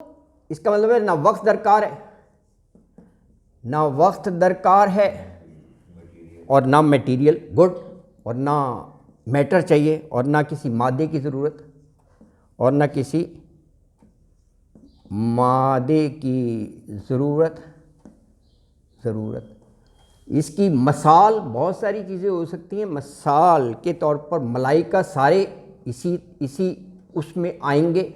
اس کا مطلب ہے نہ وقت درکار ہے، نہ وقت درکار ہے، اور نہ میٹیریل گڈ، اور نہ میٹر چاہیے، اور نہ کسی مادے کی ضرورت، اور نہ کسی مادے کی ضرورت۔ اس کی مثال بہت ساری چیزیں ہو سکتی ہیں۔ مثال کے طور پر ملائکہ سارے اسی اس میں آئیں گے۔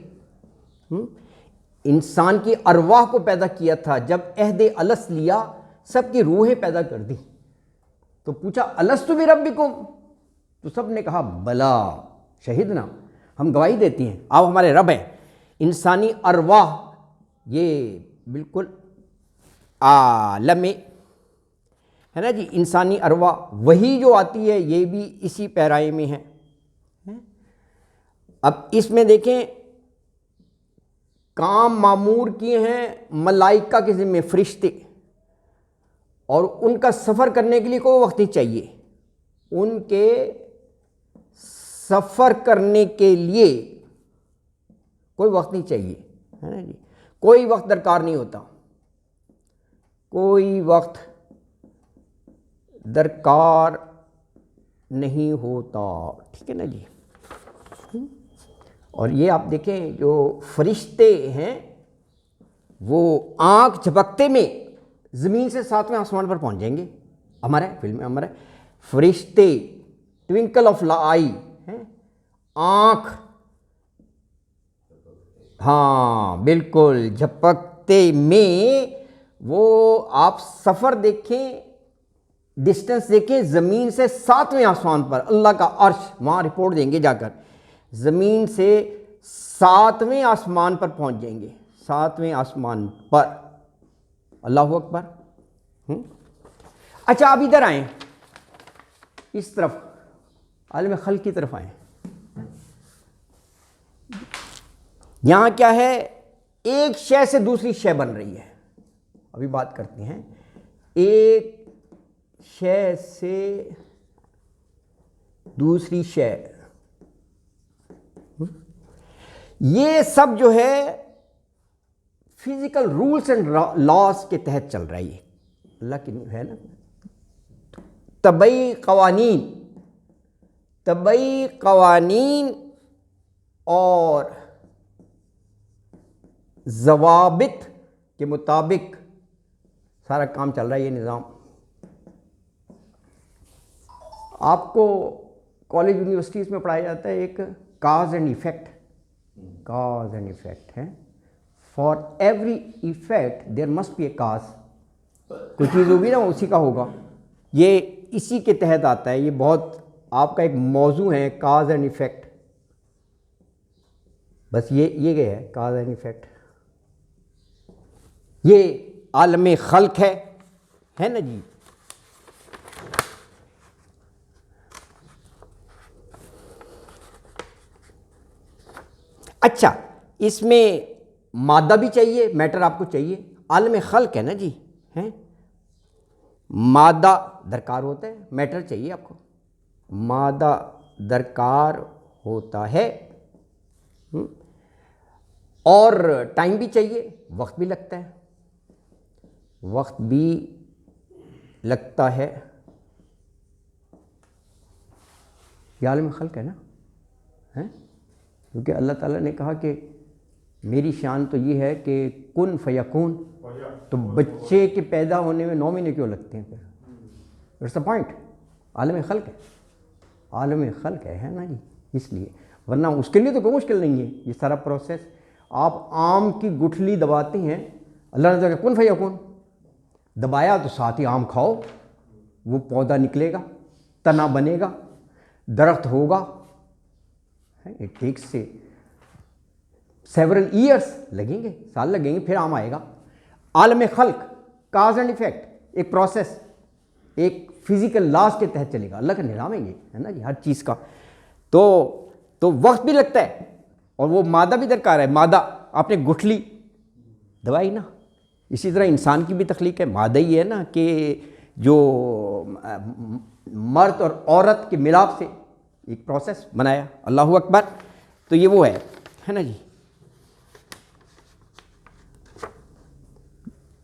انسان کی ارواح کو پیدا کیا تھا، جب عہد الست لیا سب کی روحیں پیدا کر دی، تو پوچھا الست بربکم، تو سب نے کہا بلا شہدنا، ہم گواہی دیتی ہیں آپ ہمارے رب ہیں۔ انسانی ارواح یہ بالکل عالم ہے نا جی، انسانی ارواح وہی جو آتی ہے یہ بھی اسی پیرائے میں ہے۔ اب اس میں دیکھیں کام معمور کیے ہیں ملائکہ کے ذمہ فرشتے، اور ان کا سفر کرنے کے لیے کوئی وقت نہیں چاہیے، ان کے سفر کرنے کے لیے کوئی وقت نہیں چاہیے، ہے نا جی، کوئی وقت درکار نہیں ہوتا، کوئی وقت درکار نہیں ہوتا، ٹھیک ہے نا جی۔ اور یہ آپ دیکھیں جو فرشتے ہیں وہ آنکھ جھپکتے میں زمین سے 7ویں آسمان پر پہنچ جائیں گے۔ ہمارے فلم میں ہمارے فرشتے ٹوئنکل آف آئی ہیں، آنکھ، ہاں بالکل جھپکتے میں، وہ آپ سفر دیکھیں، ڈسٹنس دیکھیں، زمین سے 7ویں آسمان پر، اللہ کا عرش، وہاں رپورٹ دیں گے جا کر، زمین سے 7ویں آسمان پر پہنچ جائیں گے، 7ویں آسمان پر، اللہ اکبر۔ اچھا آپ ادھر آئیں، اس طرف عالم خلق کی طرف آئیں۔ یہاں کیا ہے، ایک شے سے دوسری شے بن رہی ہے، ابھی بات کرتے ہیں، ایک شے سے دوسری شے، یہ سب جو ہے فزیکل رولز اینڈ لاز کے تحت چل رہا ہے، اللہ کی ہے نا، طبعی قوانین اور ضوابط کے مطابق سارا کام چل رہا ہے، یہ نظام۔ آپ کو کالج یونیورسٹیز میں پڑھایا جاتا ہے ایک کاز اینڈ ایفیکٹ ہے، for every effect there must be a cause, کوئی چیز ہوگی نا اسی کا ہوگا، یہ اسی کے تحت آتا ہے، یہ بہت آپ کا ایک موضوع ہے کاز اینڈ ایفیکٹ، بس یہ گئے ہے کاز اینڈ ایفیکٹ، یہ عالم خلق ہے نا جی۔ اچھا اس میں مادہ بھی چاہیے، میٹر آپ کو چاہیے، عالم خلق ہے نا جی، ہیں، مادہ درکار ہوتا ہے، میٹر چاہیے آپ کو، مادہ درکار ہوتا ہے، اور ٹائم بھی چاہیے، وقت بھی لگتا ہے، یہ عالم خلق ہے نا، کیونکہ اللہ تعالیٰ نے کہا کہ میری شان تو یہ ہے کہ کن فیکون، تو بچے کے پیدا ہونے میں 9 مہینے کیوں لگتے ہیں پھر، اٹس اے پوائنٹ، عالم خلق ہے نا جی، اس لیے، ورنہ اس کے لیے تو کوئی مشکل نہیں ہے، یہ سارا پروسیس، آپ آم کی گٹھلی دباتے ہیں، اللہ نے کہا کن فیکون، دبایا تو ساتھ ہی آم کھاؤ، وہ پودا نکلے گا، تنا بنے گا، درخت ہوگا، اٹ ٹیکس سے سیورل ایئرس لگیں گے، سال لگیں گے، پھر آم آئے گا۔ عالم خلق کاز اینڈ ایفیکٹ، ایک پروسیس، ایک فزیکل لاز کے تحت چلے گا، اللہ کا نظام ہے یہ، ہے نا جی، ہر چیز کا، تو وقت بھی لگتا ہے، اور وہ مادہ بھی درکار ہے، مادہ آپ نے گٹھلی دوائی نا، اسی طرح انسان کی بھی تخلیق ہے، مادہ ہی ہے نا، کہ جو مرد اور عورت کے ملاپ سے ایک پروسیس بنایا، اللہ اکبر، تو یہ وہ ہے نا جی۔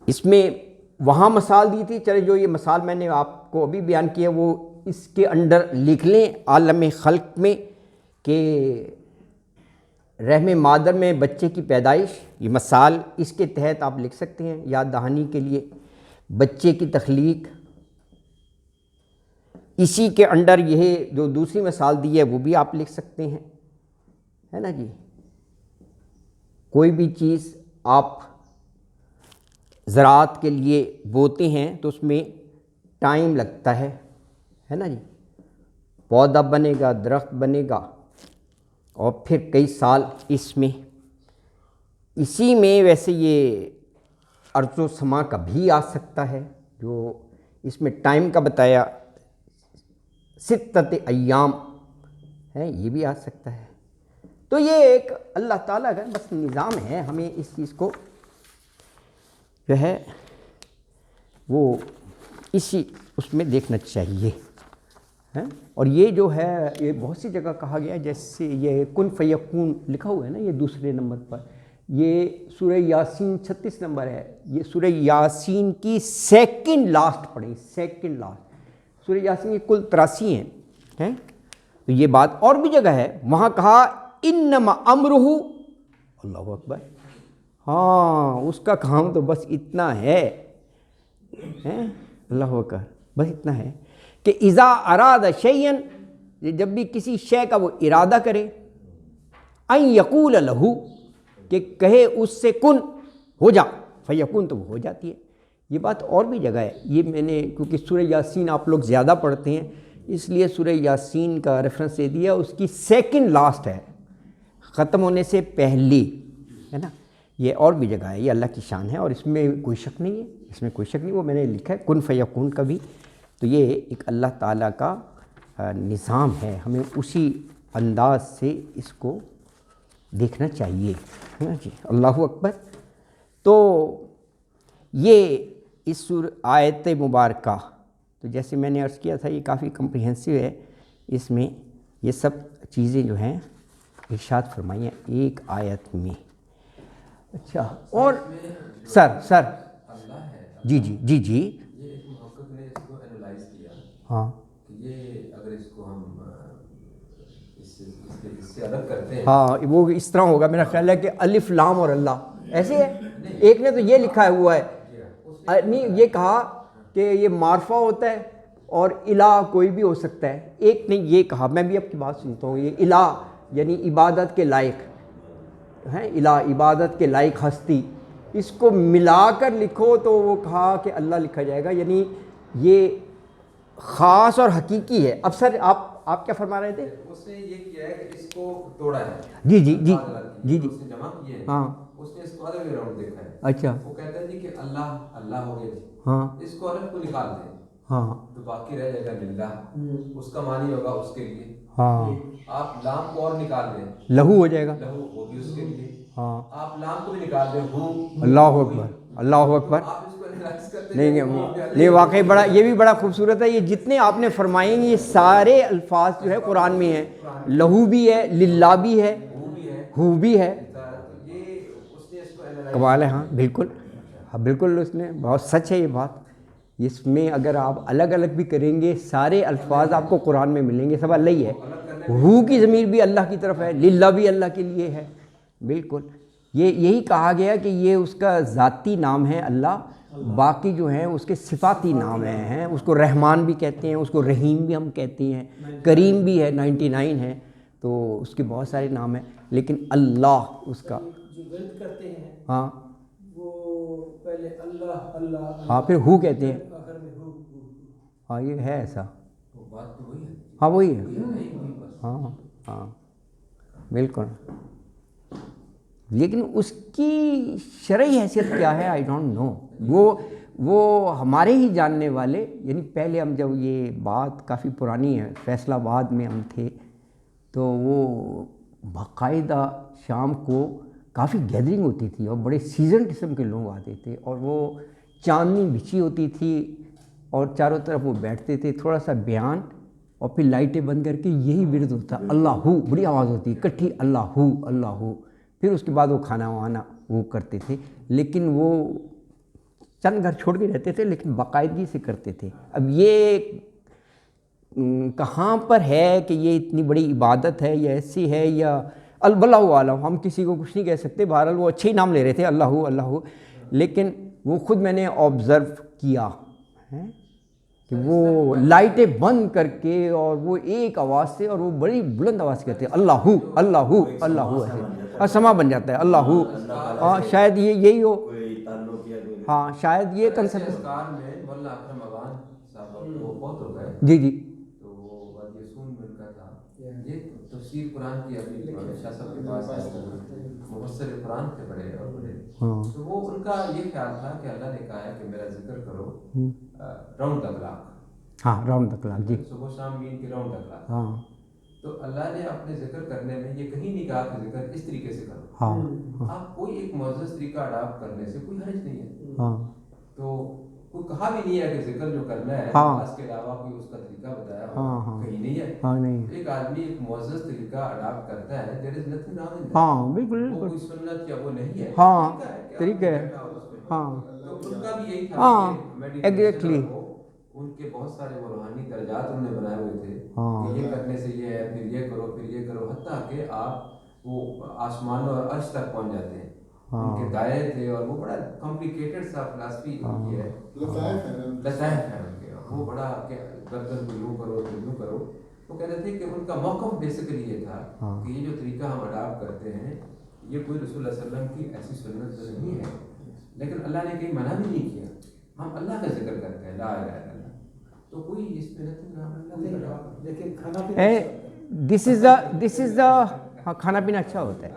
اس میں وہاں مثال دی تھی، چلے جو یہ مثال میں نے آپ کو ابھی بیان کیا وہ اس کے انڈر لکھ لیں عالم خلق میں کہ رحم مادر میں بچے کی پیدائش، یہ مثال اس کے تحت آپ لکھ سکتے ہیں یاد دہانی کے لیے، بچے کی تخلیق، اسی کے انڈر یہ جو دوسری مثال دی ہے وہ بھی آپ لکھ سکتے ہیں، ہے نا جی۔ کوئی بھی چیز آپ زراعت کے لیے بوتے ہیں تو اس میں ٹائم لگتا ہے نا جی، پودا بنے گا، درخت بنے گا، اور پھر کئی سال اس میں، اسی میں ویسے یہ ارض و سما کا بھی آ سکتا ہے، جو اس میں ٹائم کا بتایا ستت ایام ہے، یہ بھی آ سکتا ہے۔ تو یہ ایک اللہ تعالیٰ کا بس نظام ہے، ہمیں اس چیز کو جو ہے وہ اسی اس میں دیکھنا چاہیے، اور یہ جو ہے یہ بہت سی جگہ کہا گیا ہے، جیسے یہ کن فیکون لکھا ہوا ہے نا یہ دوسرے نمبر پر، یہ سورہ یاسین 36 نمبر ہے، یہ سورہ یاسین کی سیکنڈ لاسٹ پڑھیں، سیکنڈ لاسٹ، سورہ یاسین کی کل 83 ہیں، تو یہ بات اور بھی جگہ ہے، وہاں کہا انما امرہ، اللہ اکبر، ہاں اس کا کام تو بس اتنا ہے، اللہ اکبر، بس اتنا ہے کہ اذا اراد شیئا، جب بھی کسی شے کا وہ ارادہ کرے، ان یقول لہ، کہ کہے اس سے کن ہو جا، فیکون، تو وہ ہو جاتی ہے۔ یہ بات اور بھی جگہ ہے، یہ میں نے کیونکہ سورہ یاسین آپ لوگ زیادہ پڑھتے ہیں اس لیے سورہ یاسین کا ریفرنس دے دیا، اس کی سیکنڈ لاسٹ ہے، ختم ہونے سے پہلی، ہے نا۔ یہ اور بھی جگہ ہے، یہ اللہ کی شان ہے اور اس میں کوئی شک نہیں ہے، اس میں کوئی شک نہیں، وہ میں نے لکھا ہے کن فیکون کا بھی، تو یہ ایک اللہ تعالیٰ کا نظام ہے، ہمیں اسی انداز سے اس کو دیکھنا چاہیے، ہے نا جی، اللہ اکبر۔ تو یہ اس آیت مبارکہ، تو جیسے میں نے عرض کیا تھا یہ کافی کمپریہنسو ہے، اس میں یہ سب چیزیں جو ہیں ارشاد فرمائی ہیں ایک آیت میں۔ اچھا، اور سر جی جی جی جی، یہ ایک محقق نے اس کو اینالائز کیا، ہاں کہ یہ اگر اس کو ہم اس سے الگ کرتے ہیں، ہاں وہ اس طرح ہوگا میرا خیال ہے کہ الف لام اور اللہ ایسے ہے، ایک نے تو یہ لکھا ہوا ہے، نہیں یہ کہا کہ یہ معرفہ ہوتا ہے اور الہ کوئی بھی ہو سکتا ہے، ایک نے یہ کہا، میں بھی آپ کی بات سنتا ہوں، یہ الہ یعنی عبادت کے لائق ہیں، الہ عبادت کے لائق ہستی، اس کو ملا کر لکھو تو وہ کہا کہ اللہ لکھا جائے گا، یعنی یہ خاص اور حقیقی ہے۔ اب سر آپ کیا فرما رہے تھے؟ اس نے یہ کیا ہے کہ اس کو توڑا ہے، جی جی جی جی جی، اس نے جمع کیے ہیں، ہاں اس نے اس کو ادر وے راؤنڈ دیکھا ہے، اچھا، وہ کہتا ہے جی کہ اللہ اللہ ہو گیا جی، ہاں اس کو الف کو نکال دیں ہاں تو باقی رہ جائے گا للہ، اس کا معنی ہوگا اس کے لیے، ہاں، آپ لام کو اور نکال دیں لہو ہو جائے گا، لہو، وہ بھی اس کے لیے، ہاں، آپ لام کو بھی نکال دیں ہو، اللہ اکبر، اللہ اکبر، آپ اس کو انالائز کرتے نہیں واقعی بڑا، یہ بھی بڑا خوبصورت ہے، یہ جتنے آپ نے فرمائے ہیں یہ سارے الفاظ جو ہے قرآن میں ہیں، لہو بھی ہے، للہ بھی ہے، ہو بھی ہے، کمال ہے، ہاں بالکل، ہاں بالکل، اس نے بہت سچ ہے یہ بات، اس میں اگر آپ الگ الگ بھی کریں گے سارے الفاظ آپ کو قرآن میں ملیں گے، سب اللہ ہی ہے، ہو کی ضمیر بھی اللہ کی طرف ہے، للہ بھی اللہ کے لیے ہے، بالکل، یہی کہا گیا کہ یہ اس کا ذاتی نام ہے اللہ، باقی جو ہیں اس کے صفاتی نام ہیں، اس کو رحمان بھی کہتے ہیں، اس کو رحیم بھی ہم کہتے ہیں، کریم بھی ہے، 99 ہے، تو اس کے بہت سارے نام ہیں، لیکن اللہ اس کا جو ورد کرتے ہیں ہاں وہ پہلے اللہ اللہ، ہاں پھر ہو کہتے ہیں، آخر میں ہو۔ ہاں یہ ہے ایسا، بات تو وہی ہے، ہاں وہی ہے، ہاں ہاں بالکل، لیکن اس کی شرعی حیثیت کیا ہے آئی ڈونٹ نو، وہ ہمارے ہی جاننے والے، یعنی پہلے ہم جب یہ بات کافی پرانی ہے، فیصل آباد میں ہم تھے تو وہ باقاعدہ شام کو کافی گیدرنگ ہوتی تھی اور بڑے سیزن قسم کے لوگ آتے تھے اور وہ چاندنی بچھی ہوتی تھی اور چاروں طرف وہ بیٹھتے تھے، تھوڑا سا بیان اور پھر لائٹیں بند کر کے یہی ورد ہوتا، اللہ ہو، بڑی آواز ہوتی کٹھی، اللہ ہو، پھر اس کے بعد وہ کھانا وانا وہ کرتے تھے، لیکن وہ چند گھر چھوڑ کے رہتے تھے لیکن باقاعدگی سے کرتے تھے. اب یہ کہاں پر ہے کہ یہ اتنی بڑی عبادت ہے یا ایسی ہے یا واللہ عالم، ہم کسی کو کچھ نہیں کہہ سکتے. بہرحال وہ اچھے ہی نام لے رہے تھے اللہ، لیکن وہ خود میں نے آبزرو کیا ہے کہ وہ لائٹیں بند کر کے اور وہ ایک آواز سے اور وہ بڑی بلند آواز کہتے ہیں اللہ ایسے سما بن جاتا ہے اللہ. شاید یہی ہو، ہاں شاید یہ کنسیپٹ. اذکار میں مولانا اکرم افغان صاحب وہ بہت ہو گئے. جی تو وہ وادی سون میں ان کا تھا. یہ تفسیر قرآن کی ابھی شاہ صاحب کے پاس مفسر قرآن تھے بڑے اور بڑے. تو وہ ان کا یہ خیال تھا کہ اللہ نے کہا ہے کہ میرا ذکر کرو راؤنڈ دا کلاک. ہاں راؤنڈ دا کلاک. جی صبح شام مین کے راؤنڈ دا کلاک. ہاں. تو اللہ نے اپنے ذکر کرنے میں یہ کہیں نہیں کہا کہ ذکر اس طریقے سے کرو. ہاں. آپ کوئی ایک معزز طریقہ اڈاپٹ کرنے سے کوئی حرج نہیں ہے. ہاں. تو کوئی کہا بھی نہیں ہے کہ ذکر جو کرنا ہے اس کے علاوہ کوئی اس کا طریقہ بتایا کہیں نہیں ہے. ہاں نہیں. ایک آدمی ایک معزز طریقہ اڈاپٹ کرتا ہے there is nothing wrong in that. ہاں بالکل. وہ کوئی سنت یا وہ نہیں ہے. ہاں طریقہ ہے. ہاں. تو ان کا بھی یہی تھا. ہاں ایگزیکٹلی. ان کے بہت سارے وہ روحانی درجات انہوں نے بنائے ہوئے تھے کہ یہ کرنے سے یہ ہے، پھر یہ کرو، پھر یہ کرو، حتیٰ کہ آپ وہ آسمان اور عرش تک پہنچ جاتے ہیں. ان کے دائرے تھے اور وہ بڑا کمپلیکیٹڈ سا فلسفی ان کی ہے، لطائف ہے ان کے. وہ بڑا کہ گردن کو یوں کرو تو یوں کرو. وہ کہتے تھے کہ ان کا موقف بیسیکلی یہ تھا کہ یہ جو طریقہ ہم اڈاپٹ کرتے ہیں یہ کوئی رسول اللہ صلی اللہ علیہ وسلم کی ایسی سنت تو نہیں ہے، لیکن اللہ نے کہیں منع بھی نہیں کیا. ہم اللہ کا ذکر کرتے ہیں لا الہ الا اللہ. تو کوئی اس پہ لیکن کھانا پینا دس از دا ہاں کھانا پینا اچھا ہوتا ہے.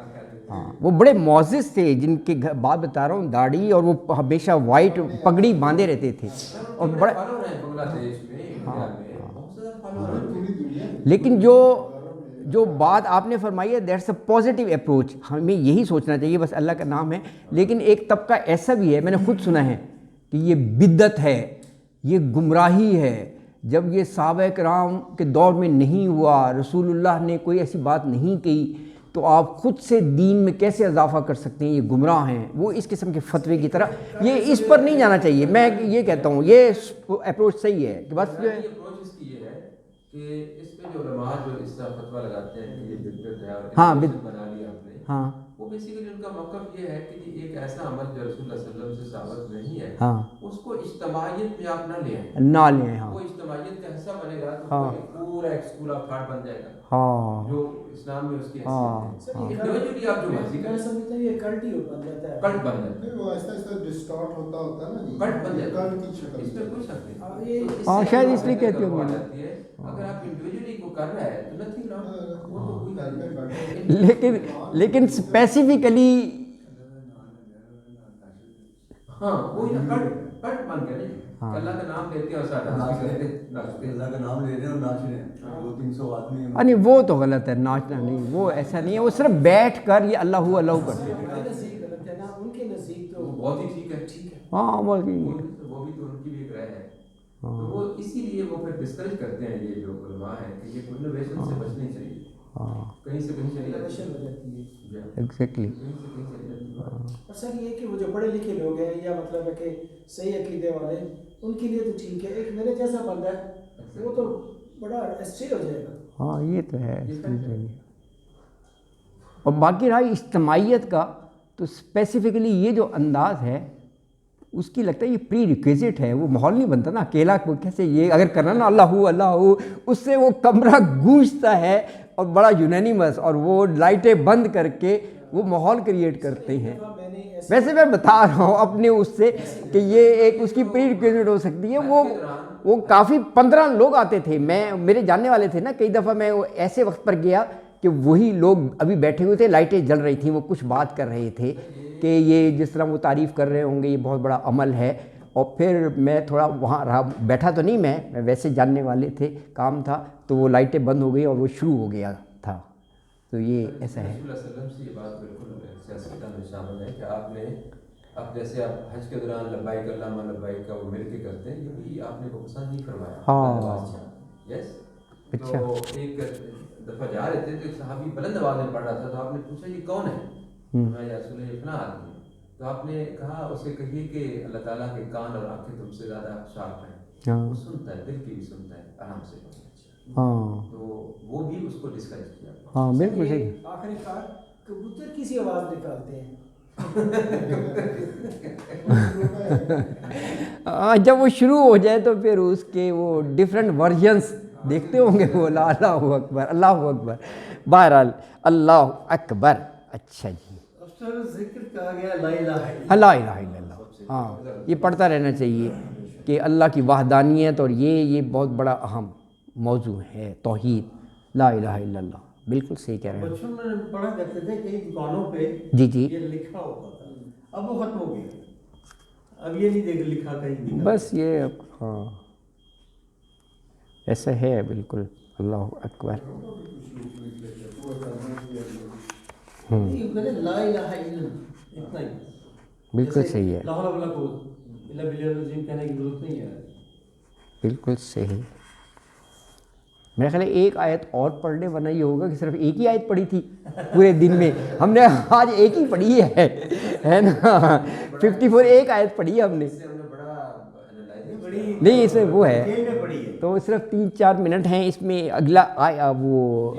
ہاں وہ بڑے معزز تھے جن کے بات بتا رہا ہوں، داڑھی اور وہ ہمیشہ وائٹ پگڑی باندھے رہتے تھے اور بڑا. لیکن جو بات آپ نے فرمائی ہے دیٹس اے پازیٹیو اپروچ. ہمیں یہی سوچنا چاہیے بس اللہ کا نام ہے. لیکن ایک طبقہ ایسا بھی ہے، میں نے خود سنا ہے کہ یہ بدعت ہے، یہ گمراہی ہے. جب یہ صحابہ کرام کے دور میں نہیں ہوا، رسول اللہ نے کوئی ایسی بات نہیں کہی، تو آپ خود سے دین میں کیسے اضافہ کر سکتے ہیں؟ یہ گمراہ ہیں. وہ اس قسم کے فتوے کی طرح یہ اس پر نہیں جانا چاہیے. میں یہ کہتا ہوں یہ اپروچ صحیح ہے کہ بس جو ہے کہ اس پہ جو علماء جو اس طرح فتویٰ لگاتے ہیں کہ یہ بدعت ہے اور ہاں بنا لیا آپ نے، ہاں وہ بیسیکلی ان کا موقف یہ ہے کہ ایک ایسا عمل جو رسول اللہ صلی اللہ علیہ وسلم سے ثابت نہیں ہے ہاں اس کو اجتماعیت میں آپ نہ لیں. ہاں وہ اجتماعیت کا حصہ بنے گا تو پورا ایک اسکول آف تھاٹ بن جائے گا. ہاں جو اسلام میں اس کی حیثیت ہے. انڈیویجولی آپ جو مرضی کریں، سمجھتے ہیں یہ کلٹ ہی بن جاتا ہے. کلٹ بن جاتا ہے. وہ آہستہ آہستہ ڈسٹارٹ ہوتا ہے نا. کلٹ بن جاتا ہے. کلٹ کی شکل. اس میں کوئی شک نہیں. ہاں شاید اس لیے کہتے ہوں گے. اگر آپ انڈیویجولی کو کر رہے ہیں تو نتھنگ رانگ. وہ تو کوئی لیکن اسپیسیفکلی ہاں وہی نا کلٹ بن گیا نہیں. اللہ کا نام لیتے ہیں اور ساتھ اللہ کا نام لے رہے ہیں اور ناچ رہے ہیں. 200-300 آدمی نہیں وہ تو غلط ہے. ناچنا نہیں، وہ ایسا نہیں ہے. وہ صرف بیٹھ کر یہ اللہ کرتے تھے. ان کے نزدیک تو بہت ہی ٹھیک ہے. ہاں وہ بھی تو ان کی بھی ایک رائے ہے. تو وہ اسی لیے وہ پھر ڈسکریج کرتے ہیں یہ جو علماء ہیں کہ یہ انوویشن سے بچنی چاہیے. کہیں سے کہیں چلی انوویشن ہو جاتی ہے. ایگزیکٹلی. اور سر یہ کہ وہ جو پڑھے لکھے لوگ ہیں یا مطلب ہے کہ صحیح عقیدے والے، ان کے لیے تو ٹھیک ہے. ایک میرے جیسا بندہ ہے وہ تو بڑا ایسٹری ہو جائے گا. ہاں یہ تو ہے. اور باقی رہا اجتماعیت کا، تو اسپیسیفکلی یہ جو انداز ہے اس کی لگتا ہے یہ پری ریکویزٹ ہے. وہ ماحول نہیں بنتا نا اکیلا کیسے یہ اگر کرنا نا اللہ اس سے وہ کمرہ گونجتا ہے اور بڑا یونینیمس، اور وہ لائٹیں بند کر کے وہ ماحول کریٹ کرتے ہیں. ویسے میں بتا رہا ہوں اپنے اس سے کہ یہ ایک اس کی پری ریکویزٹ ہو سکتی ہے. وہ کافی 15 لوگ آتے تھے. میرے جاننے والے تھے نا. کئی دفعہ میں ایسے وقت پر گیا کہ وہی لوگ ابھی بیٹھے ہوئے تھے، لائٹیں جل رہی تھیں، وہ کچھ بات کر رہے تھے کہ یہ جس طرح وہ تعریف کر رہے ہوں گے یہ بہت بڑا عمل ہے. اور پھر میں تھوڑا وہاں رہا، بیٹھا تو نہیں میں ویسے جاننے والے تھے، کام تھا، تو وہ لائٹیں بند ہو گئی اور وہ شروع ہو گیا تھا. تو یہ ایسا ہے. رسول اللہ صلی اللہ علیہ وسلم سے یہ بات بالکل سیاست میں شامل ہے کہ آپ نے اب جیسے آپ حج کے دوران لبیک اللہم لبیک کا وہ مل کے کرتے ہیں، یہ بھی آپ نے کو پسند نہیں فرمایا. ہاں یس. اچھا. تو ایک دفعہ جا رہے تھے تو ایک صحابی بلند آواز میں پڑھ رہا تھا، تو آپ نے پوچھا یہ کون ہے؟ میں یا رسول اللہ فلاں آدمی. تو آپ نے کہا اسے کہیے کہ اللہ تعالیٰ کے کان اور آنکھیں تم سے زیادہ شارپ ہیں، ہاں وہ سنتا ہے، دل کی بھی سنتا ہے آرام سے. ہاں تو وہ بھی اس کو ڈسکریج کیا. ہاں بالکل صحیح. یہ آخری کار کبوتر کسی آواز نکالتے ہیں. ہاں جب وہ شروع ہو جائے تو پھر اس کے وہ ڈفرینٹ ورژنس دیکھتے ہوں گے وہ. اللہ اکبر اللہ اکبر. بہرحال اللہ اکبر. اچھا جی افسر ذکر کہا گیا لا الہ الا لا الہ الا اللہ. ہاں یہ پڑھتا رہنا چاہیے کہ اللہ کی وحدانیت، اور یہ بہت بڑا اہم موضوع ہے توحید لا الہ الا اللہ. بالکل صحیح کہہ رہے ہیں. بچپن میں پڑھا کرتے تھے کئی دکانوں پہ جی جی یہ لکھا ہوتا تھا، اب وہ ختم ہو گیا. اب یہ نہیں دیکھ لکھا کہیں بھی. بس یہ ہاں ایسا ہے بالکل. اللہ اکبر. یہ کہتے ہیں لا الہ الا اللہ اتنا ہی. بالکل صحیح ہے. لا حول ولا قوت الا باللہ العظیم کہنے کی ضرورت نہیں ہے. بالکل صحیح. میرا خیال ہے ایک آیت اور پڑھ لیں، ورنہ یہ ہوگا کہ صرف ایک ہی آیت پڑھی تھی پورے دن میں. ہم نے آج ایک ہی پڑھی ہے نا. 54 ایک آیت پڑھی ہے ہم نے. نہیں اس میں وہ ہے تو صرف 3-4 منٹ ہیں. اس میں اگلا وہ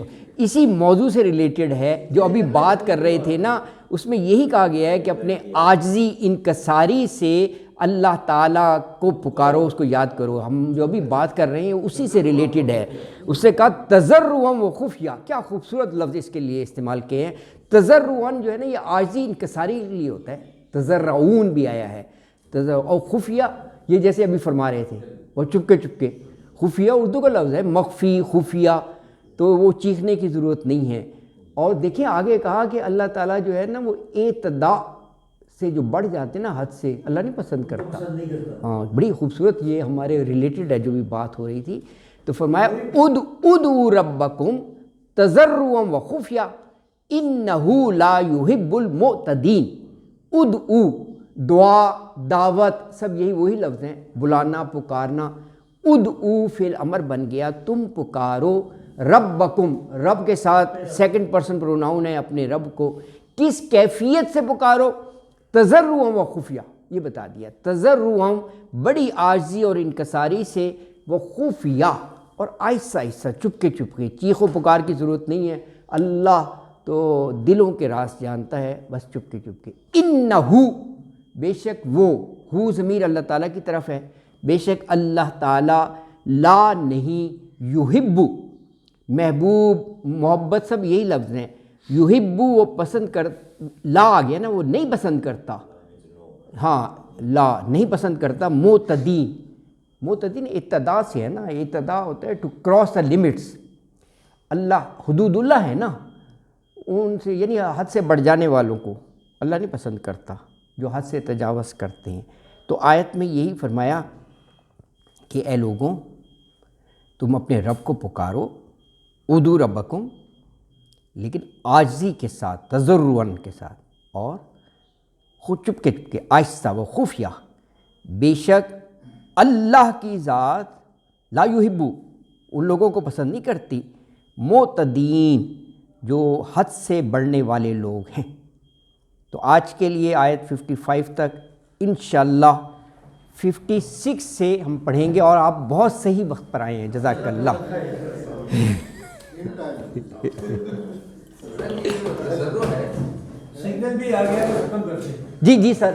اسی موضوع سے ریلیٹڈ ہے جو ابھی بات کر رہے تھے نا. اس میں یہی کہا گیا ہے کہ اپنے عاجزی انکساری سے اللہ تعالیٰ کو پکارو، اس کو یاد کرو. ہم جو ابھی بات کر رہے ہیں اسی سے ریلیٹڈ ہے. اس سے کہا تضرعاً و خفیہ. کیا خوبصورت لفظ اس کے لیے استعمال کیے ہیں. تضرعاً جو ہے نا یہ عاجزی انکساری کے لیے ہوتا ہے. تضرعون بھی آیا ہے. اور خفیہ یہ جیسے ابھی فرما رہے تھے وہ چپکے چپکے. خفیہ اردو کا لفظ ہے، مخفی خفیہ، تو وہ چیخنے کی ضرورت نہیں ہے. اور دیکھیں آگے کہا کہ اللہ تعالیٰ جو ہے نا وہ اعتداء سے جو بڑھ جاتے ہیں نا حد سے اللہ نہیں پسند کرتا. ہاں بڑی خوبصورت یہ ہمارے ریلیٹڈ ہے جو بھی بات ہو رہی تھی. تو فرمایا ادعوا ربکم تضرعا و خفیہ انہ لا یحب المعتدین. ادعو دعا دعوت سب یہی وہی لفظ ہیں، بلانا پکارنا. ادعو فعل امر بن گیا، تم پکارو ربکم. رب کے ساتھ سیکنڈ پرسن پروناؤن ہے، اپنے رب کو کس کیفیت سے پکارو. تضرعا و خفیہ یہ بتا دیا. تضرعا بڑی عاجزی اور انکساری سے، وہ خفیہ اور آہستہ آہستہ چپکے چپکے. چیخ و پکار کی ضرورت نہیں ہے. اللہ تو دلوں کے راز جانتا ہے، بس چپکے چپکے. انہو بے شک وہ، ہو ضمیر اللہ تعالیٰ کی طرف ہے. بے شک اللہ تعالیٰ لا نہیں یحب محبوب محبت سب یہی لفظ ہیں. یحب وہ پسند کر، لا آ گیا نا وہ نہیں پسند کرتا. ہاں لا نہیں پسند کرتا. معتدین، معتدین ابتدا سے ہے نا. ابتدا ہوتا ہے ٹو کراس دا لمٹس. اللہ حدود اللہ ہے نا، ان سے یعنی حد سے بڑھ جانے والوں کو اللہ نہیں پسند کرتا، جو حد سے تجاوز کرتے ہیں. تو آیت میں یہی فرمایا کہ اے لوگوں تم اپنے رب کو پکارو، ادعوا ربکم، لیکن عاجزی کے ساتھ، تضرعاً کے ساتھ، اور خود چپکے چپکے آہستہ و خفیہ. بے شک اللہ کی ذات لا یحب ان لوگوں کو پسند نہیں کرتی، معتدین جو حد سے بڑھنے والے لوگ ہیں. تو آج کے لیے آیت 55 تک، انشاءاللہ 56 سے ہم پڑھیں گے. اور آپ بہت صحیح وقت پر آئے ہیں، جزاک اللہ. سگنل بھی آ گیا تو ختم کرتے ہیں. جی جی سر.